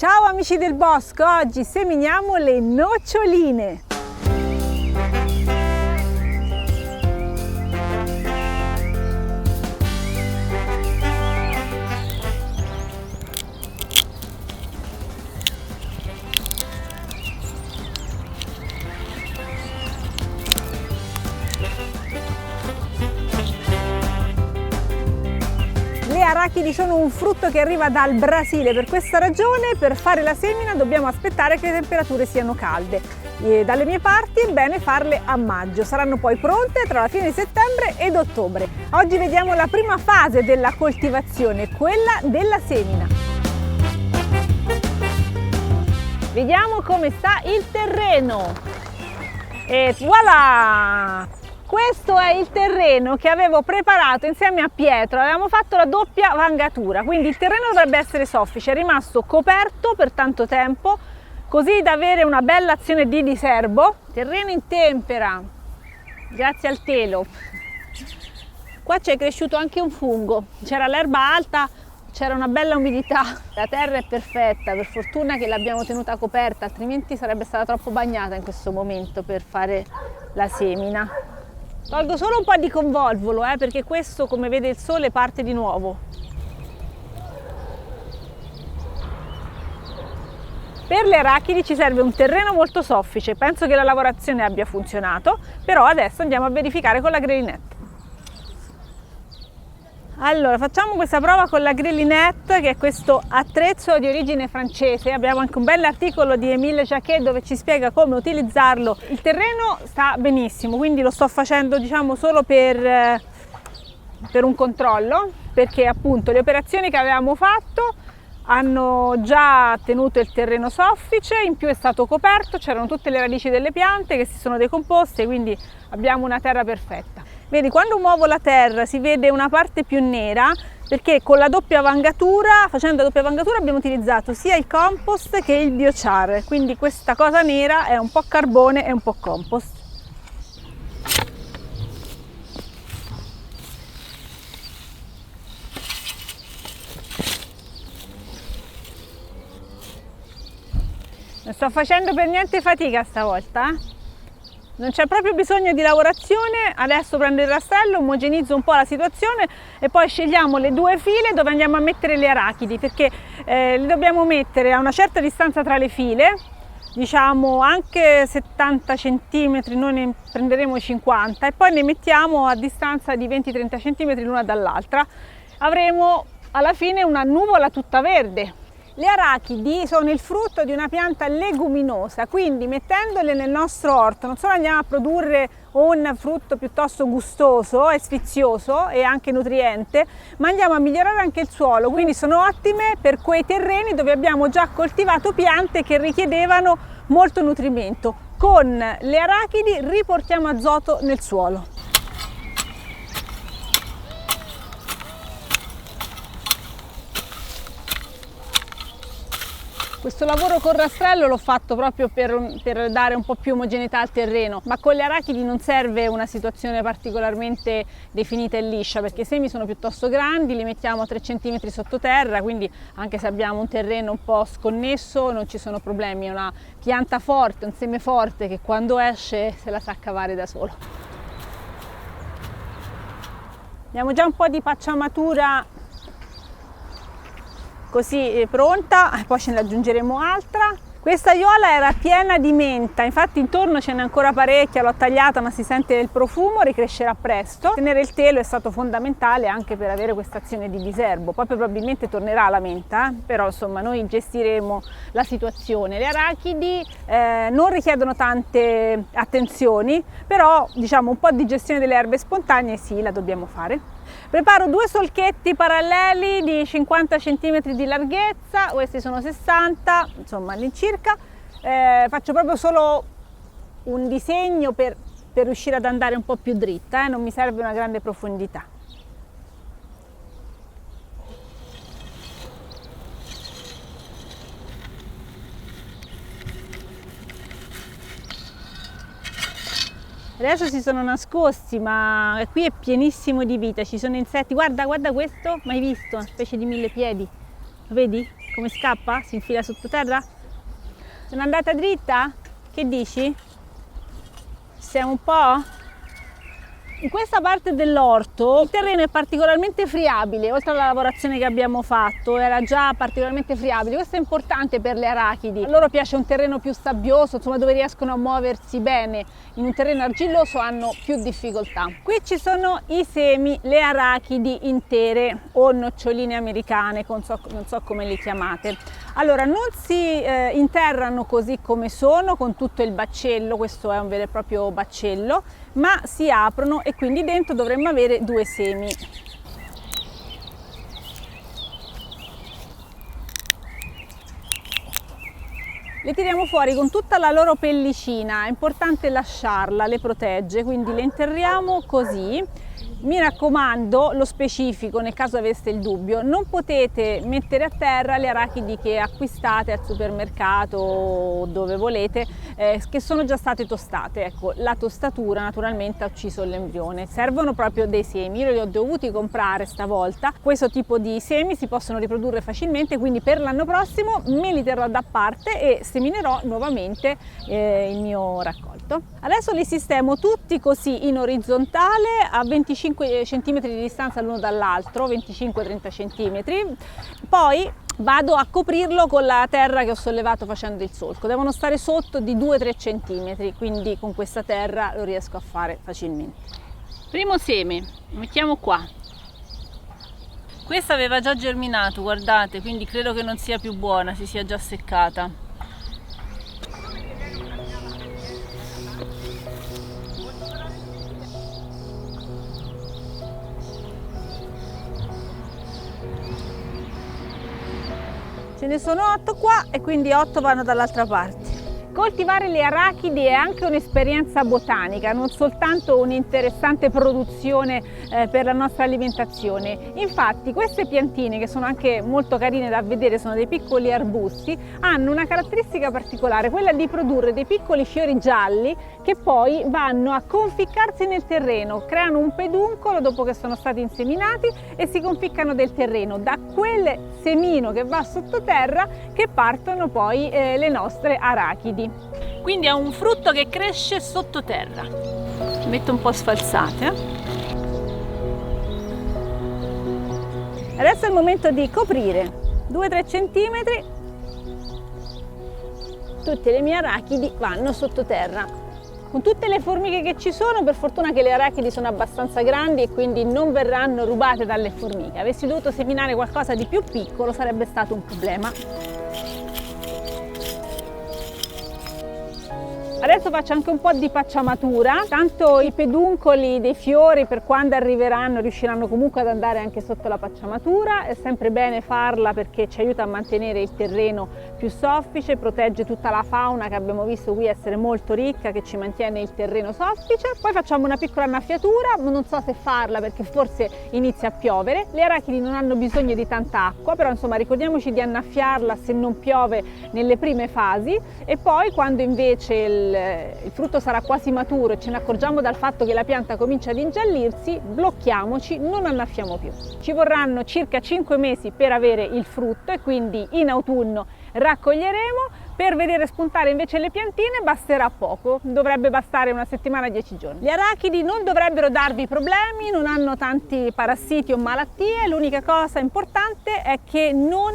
Ciao amici del bosco, oggi seminiamo le noccioline. Le arachidi sono un frutto che arriva dal Brasile, per questa ragione per fare la semina dobbiamo aspettare che le temperature siano calde. E dalle mie parti è bene farle a maggio, saranno poi pronte tra la fine di settembre ed ottobre. Oggi vediamo la prima fase della coltivazione, quella della semina. Vediamo come sta il terreno e voilà! Questo è il terreno che avevo preparato insieme a Pietro, avevamo fatto la doppia vangatura, quindi il terreno dovrebbe essere soffice, è rimasto coperto per tanto tempo, così da avere una bella azione di diserbo. Terreno in tempera, grazie al telo. Qua c'è cresciuto anche un fungo, c'era l'erba alta, c'era una bella umidità, la terra è perfetta, per fortuna che l'abbiamo tenuta coperta, altrimenti sarebbe stata troppo bagnata in questo momento per fare la semina. Tolgo solo un po' di convolvolo, perché questo, come vede il sole, parte di nuovo. Per le arachidi ci serve un terreno molto soffice, penso che la lavorazione abbia funzionato, però adesso andiamo a verificare con la grillinette. Allora, facciamo questa prova con la grillinette, che è questo attrezzo di origine francese. Abbiamo anche un bell'articolo di Émile Jacquet dove ci spiega come utilizzarlo. Il terreno sta benissimo, quindi lo sto facendo solo per un controllo, perché appunto le operazioni che avevamo fatto hanno già tenuto il terreno soffice, in più è stato coperto, c'erano tutte le radici delle piante che si sono decomposte, quindi abbiamo una terra perfetta. Vedi, quando muovo la terra si vede una parte più nera, perché con la doppia vangatura, facendo la doppia vangatura, abbiamo utilizzato sia il compost che il biochar, quindi questa cosa nera è un po' carbone e un po' compost. Non sto facendo per niente fatica stavolta, Non c'è proprio bisogno di lavorazione. Adesso prendo il rastrello, omogenizzo un po' la situazione e poi scegliamo le due file dove andiamo a mettere le arachidi, perché le dobbiamo mettere a una certa distanza tra le file, diciamo anche 70 cm, noi ne prenderemo 50 e poi ne mettiamo a distanza di 20-30 cm l'una dall'altra. Avremo alla fine una nuvola tutta verde. Le arachidi sono il frutto di una pianta leguminosa, quindi mettendole nel nostro orto non solo andiamo a produrre un frutto piuttosto gustoso e sfizioso e anche nutriente, ma andiamo a migliorare anche il suolo, quindi sono ottime per quei terreni dove abbiamo già coltivato piante che richiedevano molto nutrimento. Con le arachidi riportiamo azoto nel suolo. Questo lavoro con rastrello l'ho fatto proprio per dare un po' più omogeneità al terreno, ma con le arachidi non serve una situazione particolarmente definita e liscia, perché i semi sono piuttosto grandi, li mettiamo a 3 cm sottoterra, quindi anche se abbiamo un terreno un po' sconnesso non ci sono problemi, è una pianta forte, un seme forte che quando esce se la sa cavare da solo. Abbiamo già un po' di pacciamatura così pronta, e poi ce ne aggiungeremo altra. Questa aiuola era piena di menta, infatti intorno ce n'è ancora parecchia, l'ho tagliata ma si sente il profumo, ricrescerà presto. Tenere il telo è stato fondamentale anche per avere questa azione di diserbo, poi probabilmente tornerà la menta, però insomma noi gestiremo la situazione. Le arachidi non richiedono tante attenzioni, però diciamo un po' di gestione delle erbe spontanee sì, la dobbiamo fare. Preparo 2 solchetti paralleli di 50 cm di larghezza, questi sono 60, insomma all'incirca. Faccio proprio solo un disegno per riuscire ad andare un po' più dritta, non mi serve una grande profondità. Adesso si sono nascosti, ma qui è pienissimo di vita, ci sono insetti. Guarda, guarda questo, mai visto? Una specie di millepiedi, lo vedi? Come scappa? Si infila sottoterra? Sono andata dritta? Che dici? Siamo un po'? In questa parte dell'orto il terreno è particolarmente friabile, oltre alla lavorazione che abbiamo fatto era già particolarmente friabile. Questo è importante per le arachidi, a loro piace un terreno più sabbioso, insomma dove riescono a muoversi bene. In un terreno argilloso hanno più difficoltà. Qui ci sono i semi, le arachidi intere o noccioline americane, non so come li chiamate. Allora non si interrano così come sono con tutto il baccello, questo è un vero e proprio baccello, ma si aprono e quindi dentro dovremmo avere 2 semi. Le tiriamo fuori con tutta la loro pellicina, è importante lasciarla, le protegge, quindi le interriamo così. Mi raccomando, lo specifico nel caso aveste il dubbio, non potete mettere a terra le arachidi che acquistate al supermercato o dove volete, che sono già state tostate. Ecco, la tostatura naturalmente ha ucciso l'embrione. Servono proprio dei semi, io li ho dovuti comprare stavolta. Questo tipo di semi si possono riprodurre facilmente, quindi per l'anno prossimo me li terrò da parte e seminerò nuovamente il mio raccolto. Adesso li sistemo tutti così in orizzontale a 25 cm di distanza l'uno dall'altro, 25-30 cm. Poi vado a coprirlo con la terra che ho sollevato facendo il solco. Devono stare sotto di 2-3 cm, quindi con questa terra lo riesco a fare facilmente. Primo seme, lo mettiamo qua. Questa aveva già germinato, guardate, quindi credo che non sia più buona, si sia già seccata. Ce ne sono 8 qua e quindi 8 vanno dall'altra parte. Coltivare le arachidi è anche un'esperienza botanica, non soltanto un'interessante produzione per la nostra alimentazione. Infatti queste piantine, che sono anche molto carine da vedere, sono dei piccoli arbusti, hanno una caratteristica particolare, quella di produrre dei piccoli fiori gialli che poi vanno a conficcarsi nel terreno, creano un peduncolo dopo che sono stati inseminati e si conficcano del terreno. Da quel semino che va sottoterra che partono poi le nostre arachidi. Quindi è un frutto che cresce sottoterra. Metto un po' sfalsate. Adesso è il momento di coprire 2-3 cm. Tutte le mie arachidi vanno sottoterra. Con tutte le formiche che ci sono, per fortuna che le arachidi sono abbastanza grandi e quindi non verranno rubate dalle formiche. Avessi dovuto seminare qualcosa di più piccolo sarebbe stato un problema. Adesso faccio anche un po' di pacciamatura, tanto i peduncoli dei fiori per quando arriveranno riusciranno comunque ad andare anche sotto la pacciamatura. È sempre bene farla perché ci aiuta a mantenere il terreno più soffice, protegge tutta la fauna che abbiamo visto qui essere molto ricca, che ci mantiene il terreno soffice. Poi facciamo una piccola annaffiatura, ma non so se farla perché forse inizia a piovere. Le arachidi non hanno bisogno di tanta acqua, però insomma ricordiamoci di annaffiarla se non piove nelle prime fasi, e poi quando invece il frutto sarà quasi maturo e ce ne accorgiamo dal fatto che la pianta comincia ad ingiallirsi, blocchiamoci, non annaffiamo più. Ci vorranno circa 5 mesi per avere il frutto e quindi in autunno raccoglieremo. Per vedere spuntare invece le piantine basterà poco, dovrebbe bastare una settimana, 10 giorni. Gli arachidi non dovrebbero darvi problemi, non hanno tanti parassiti o malattie, l'unica cosa importante è che non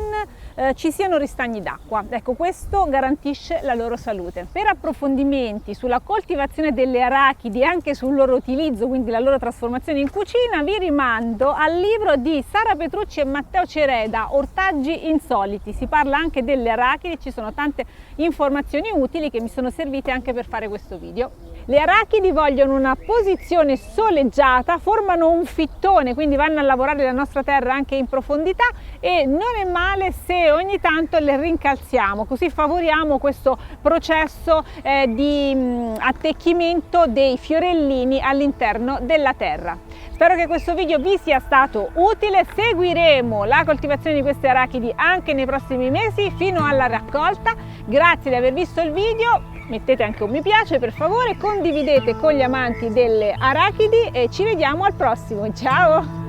ci siano ristagni d'acqua. Ecco, questo garantisce la loro salute. Per approfondimenti sulla coltivazione delle arachidi e anche sul loro utilizzo, quindi la loro trasformazione in cucina, vi rimando al libro di Sara Petrucci e Matteo Cereda, Ortaggi insoliti. Si parla anche delle arachidi, ci sono tante informazioni utili che mi sono servite anche per fare questo video. Le arachidi vogliono una posizione soleggiata, formano un fittone, quindi vanno a lavorare la nostra terra anche in profondità, e non è male se ogni tanto le rincalziamo, così favoriamo questo processo di attecchimento dei fiorellini all'interno della terra. Spero che questo video vi sia stato utile. Seguiremo la coltivazione di queste arachidi anche nei prossimi mesi fino alla raccolta. Grazie di aver visto il video, mettete anche un mi piace per favore, condividete con gli amanti delle arachidi e ci vediamo al prossimo. Ciao!